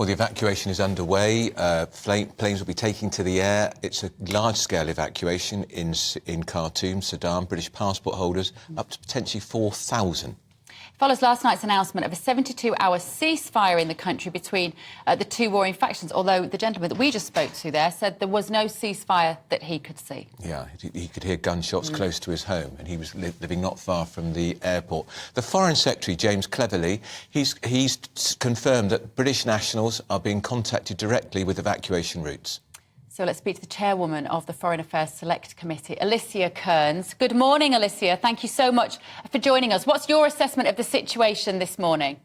Well, the evacuation is underway. Planes will be taking to the air. It's a large-scale evacuation in Khartoum, Sudan. British passport holders, up to potentially 4,000. Follows last night's announcement of a 72-hour ceasefire in the country between the two warring factions, although the gentleman that we just spoke to there said there was no ceasefire that he could see. Yeah, he could hear gunshots close to his home, and he was living not far from the airport. The Foreign Secretary, James Cleverly, he's confirmed that British nationals are being contacted directly with evacuation routes. So let's speak to the chairwoman of the Foreign Affairs Select Committee, Alicia Kearns. Good morning, Alicia. Thank you so much for joining us. What's your assessment of the situation this morning?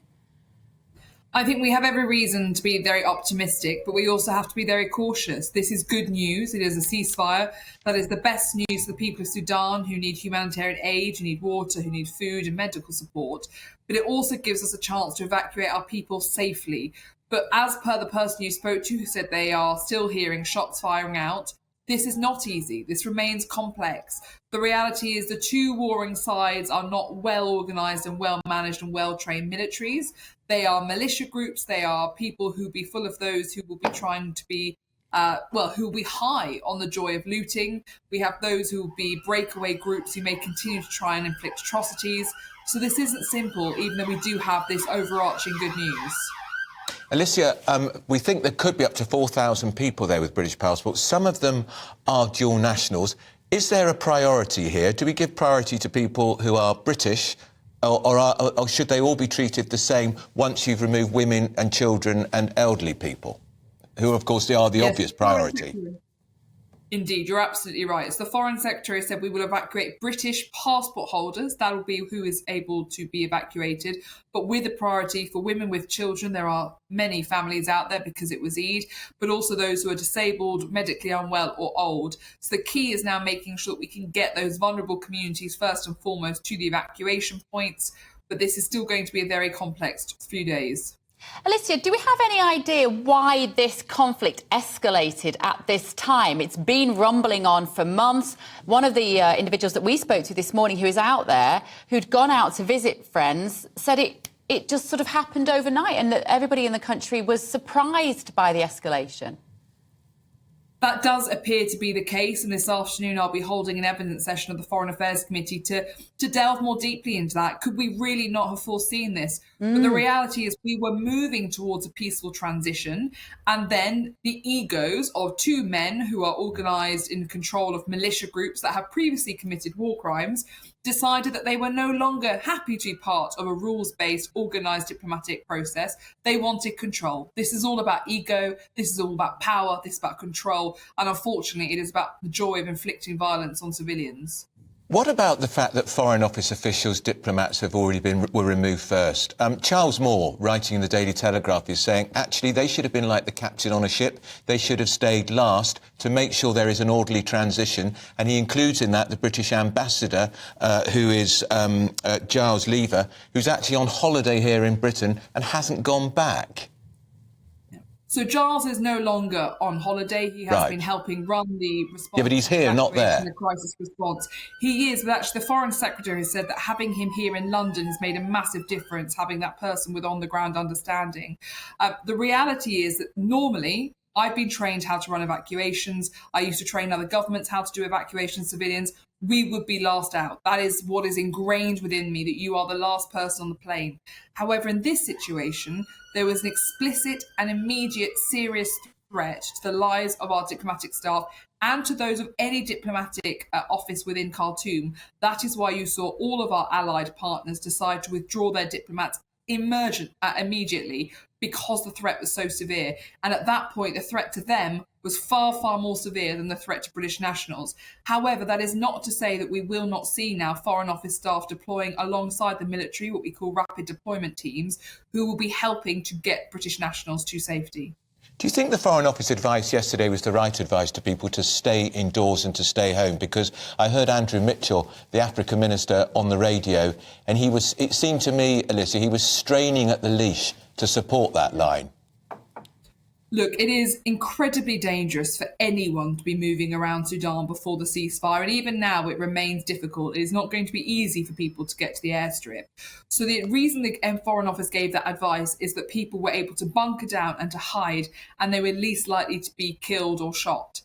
I think we have every reason to be very optimistic, but we also have to be very cautious. This is good news. It is a ceasefire. That is the best news for the people of Sudan who need humanitarian aid, who need water, who need food and medical support. But it also gives us a chance to evacuate our people safely. But as per the person you spoke to who said they are still hearing shots firing out, this is not easy. This remains complex. The reality is the two warring sides are not well organised and well managed and well trained militaries. They are militia groups. They are people who be full of those who will be trying to be, who will be high on the joy of looting. We have those who will be breakaway groups who may continue to try and inflict atrocities. So this isn't simple, even though we do have this overarching good news. Alicia, we think there could be up to 4,000 people there with British passports. Some of them are dual nationals. Is there a priority here? Do we give priority to people who are British, or should they all be treated the same once you've removed women and children and elderly people, who, of course, they are the obvious priority? Indeed, you're absolutely right. As the Foreign Secretary said, we will evacuate British passport holders. That will be who is able to be evacuated. But with a priority for women with children, there are many families out there because it was Eid, but also those who are disabled, medically unwell or old. So the key is now making sure that we can get those vulnerable communities first and foremost to the evacuation points. But this is still going to be a very complex few days. Alicia, do we have any idea why this conflict escalated at this time? It's been rumbling on for months. One of the individuals that we spoke to this morning who is out there, who'd gone out to visit friends, said it just sort of happened overnight and that everybody in the country was surprised by the escalation. That does appear to be the case, and this afternoon I'll be holding an evidence session of the Foreign Affairs Committee to delve more deeply into that. Could we really not have foreseen this? But the reality is we were moving towards a peaceful transition, and then the egos of two men who are organised in control of militia groups that have previously committed war crimes decided that they were no longer happy to be part of a rules-based, organised diplomatic process. They wanted control. This is all about ego. This is all about power. This is about control. And unfortunately, it is about the joy of inflicting violence on civilians. What about the fact that Foreign Office officials, diplomats, have already were removed first? Charles Moore, writing in the Daily Telegraph, is saying, actually, they should have been like the captain on a ship. They should have stayed last to make sure there is an orderly transition. And he includes in that the British ambassador, who is Giles Lever, who's actually on holiday here in Britain and hasn't gone back. So Giles is no longer on holiday. He has been helping run the response. Yeah, but he's here, not there. The crisis response. He is, but actually the Foreign Secretary has said that having him here in London has made a massive difference, having that person with on-the-ground understanding. The reality is that normally I've been trained how to run evacuations. I used to train other governments how to do evacuation civilians. We would be last out. That is what is ingrained within me, that you are the last person on the plane. However, in this situation, there was an explicit and immediate serious threat to the lives of our diplomatic staff and to those of any diplomatic office within Khartoum. That is why you saw all of our allied partners decide to withdraw their diplomats immediately, because the threat was so severe. And at that point, the threat to them was far, far more severe than the threat to British nationals. However, that is not to say that we will not see now Foreign Office staff deploying alongside the military, what we call rapid deployment teams, who will be helping to get British nationals to safety. Do you think the Foreign Office advice yesterday was the right advice to people to stay indoors and to stay home? Because I heard Andrew Mitchell, the Africa Minister, on the radio, and it seemed to me, Alicia, he was straining at the leash to support that line. Look, it is incredibly dangerous for anyone to be moving around Sudan before the ceasefire. And even now, it remains difficult. It is not going to be easy for people to get to the airstrip. So the reason the Foreign Office gave that advice is that people were able to bunker down and to hide, and they were least likely to be killed or shot.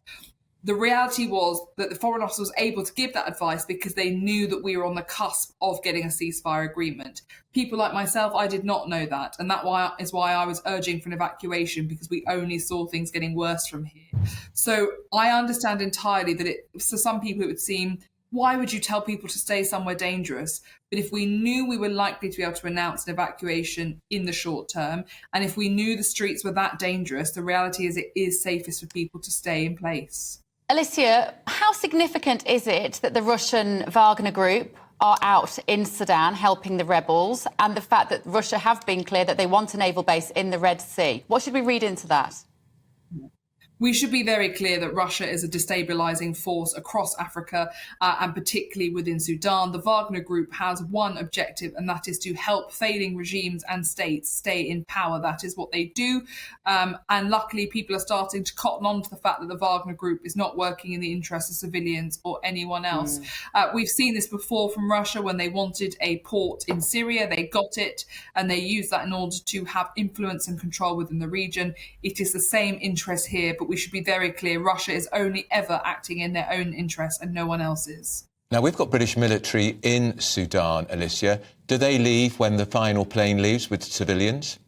The reality was that the Foreign Office was able to give that advice because they knew that we were on the cusp of getting a ceasefire agreement. People like myself, I did not know that. And that is why I was urging for an evacuation, because we only saw things getting worse from here. So I understand entirely that for some people it would seem, why would you tell people to stay somewhere dangerous? But if we knew we were likely to be able to announce an evacuation in the short term, and if we knew the streets were that dangerous, the reality is it is safest for people to stay in place. Alicia, how significant is it that the Russian Wagner Group are out in Sudan helping the rebels, and the fact that Russia have been clear that they want a naval base in the Red Sea? What should we read into that? We should be very clear that Russia is a destabilising force across Africa and particularly within Sudan. The Wagner Group has one objective, and that is to help failing regimes and states stay in power. That is what they do. And luckily, people are starting to cotton on to the fact that the Wagner Group is not working in the interests of civilians or anyone else. We've seen this before from Russia when they wanted a port in Syria. They got it, and they used that in order to have influence and control within the region. It is the same interest here, but we should be very clear, Russia is only ever acting in their own interests and no one else's. Now, we've got British military in Sudan, Alicia. Do they leave when the final plane leaves with civilians?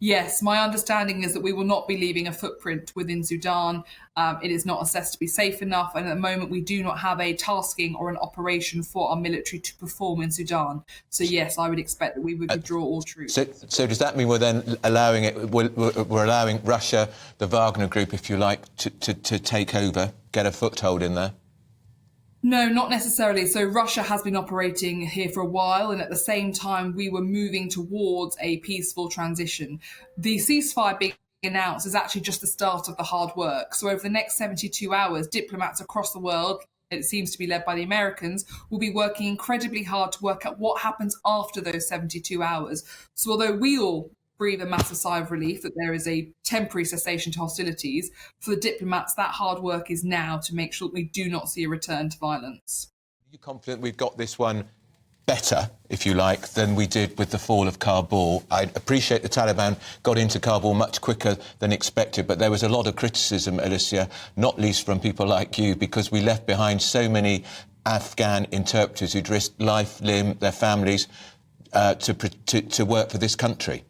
Yes, my understanding is that we will not be leaving a footprint within Sudan. It is not assessed to be safe enough. And at the moment, we do not have a tasking or an operation for our military to perform in Sudan. So, yes, I would expect that we would withdraw all troops. So does that mean we're then allowing we're allowing Russia, the Wagner Group, if you like, to take over, get a foothold in there? No, not necessarily. So Russia has been operating here for a while, and at the same time, we were moving towards a peaceful transition. The ceasefire being announced is actually just the start of the hard work. So over the next 72 hours, diplomats across the world, it seems to be led by the Americans, will be working incredibly hard to work out what happens after those 72 hours. So although we all breathe a massive sigh of relief that there is a temporary cessation to hostilities, for the diplomats, that hard work is now to make sure that we do not see a return to violence. Are you confident we've got this one better, if you like, than we did with the fall of Kabul? I appreciate the Taliban got into Kabul much quicker than expected, but there was a lot of criticism, Alicia, not least from people like you, because we left behind so many Afghan interpreters who'd risked life, limb, their families to work for this country.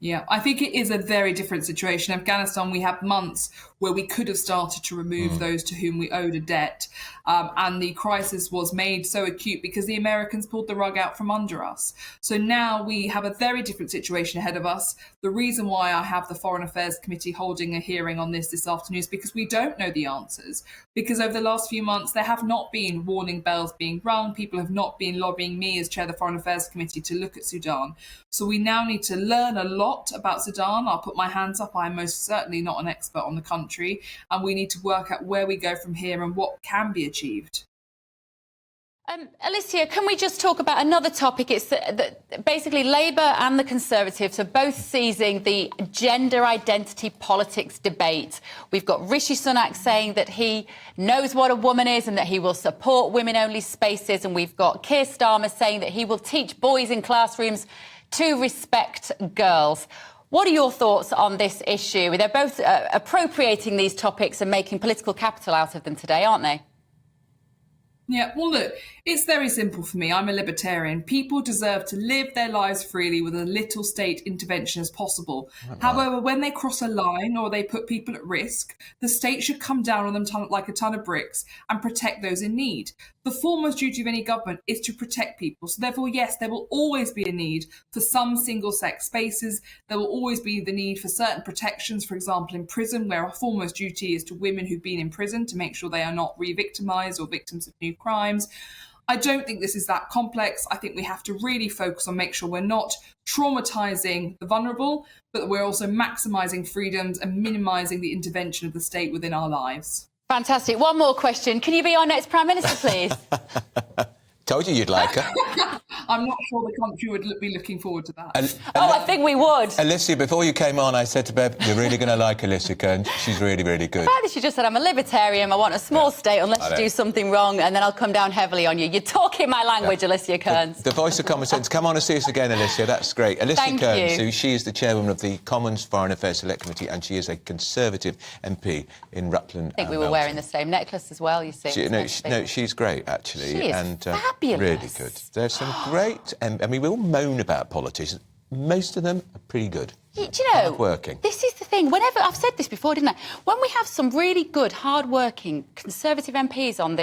Yeah, I think it is a very different situation. Afghanistan, we had months where we could have started to remove those to whom we owed a debt. And the crisis was made so acute because the Americans pulled the rug out from under us. So now we have a very different situation ahead of us. The reason why I have the Foreign Affairs Committee holding a hearing on this afternoon is because we don't know the answers. Because over the last few months, there have not been warning bells being rung. People have not been lobbying me as chair of the Foreign Affairs Committee to look at Sudan. So we now need to learn a lot about Sudan. I'll put my hands up. I'm most certainly not an expert on the country. And we need to work out where we go from here and what can be achieved. Alicia, can we just talk about another topic? It's that basically Labour and the Conservatives are both seizing the gender identity politics debate. We've got Rishi Sunak saying that he knows what a woman is and that he will support women-only spaces. And we've got Keir Starmer saying that he will teach boys in classrooms to respect girls. What are your thoughts on this issue? They're both appropriating these topics and making political capital out of them today, aren't they? Yeah, well, look, it's very simple for me. I'm a libertarian. People deserve to live their lives freely with as little state intervention as possible. However, when they cross a line or they put people at risk, the state should come down on them like a ton of bricks and protect those in need. The foremost duty of any government is to protect people. So therefore, yes, there will always be a need for some single-sex spaces. There will always be the need for certain protections, for example, in prison, where our foremost duty is to women who've been in prison to make sure they are not re-victimised or victims of new crimes. I don't think this is that complex. I think we have to really focus on make sure we're not traumatising the vulnerable, but that we're also maximising freedoms and minimising the intervention of the state within our lives. Fantastic. One more question. Can you be our next Prime Minister, please? Told you you'd like her. I'm not sure the country would be looking forward to that. I think we would. Alicia, before you came on, I said to Bev, you're really going to like Alicia Kearns. She's really, really good. The fact that she just said, I'm a libertarian, I want a small state unless you do something wrong, and then I'll come down heavily on you. You're talking my language, Alicia Kearns. The voice of common sense. Come on and see us again, Alicia. That's great. Alicia Kearns, she is the chairwoman of the Commons Foreign Affairs Select Committee, and she is a Conservative MP in Rutland. I think we were wearing the same necklace as well, you see. No, she's great, actually. She is fabulous. Really good. There's some great... I mean, we all moan about politicians. Most of them are pretty good. Do you know, hard-working. This is the thing. Whenever I've said this before, didn't I? When we have some really good, hard-working Conservative MPs on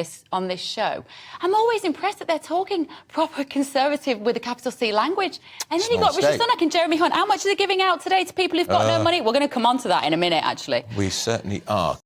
this show, I'm always impressed that they're talking proper Conservative with a capital C language. And then you've got Rishi Sunak and Jeremy Hunt. How much are they giving out today to people who've got no money? We're going to come on to that in a minute, actually. We certainly are.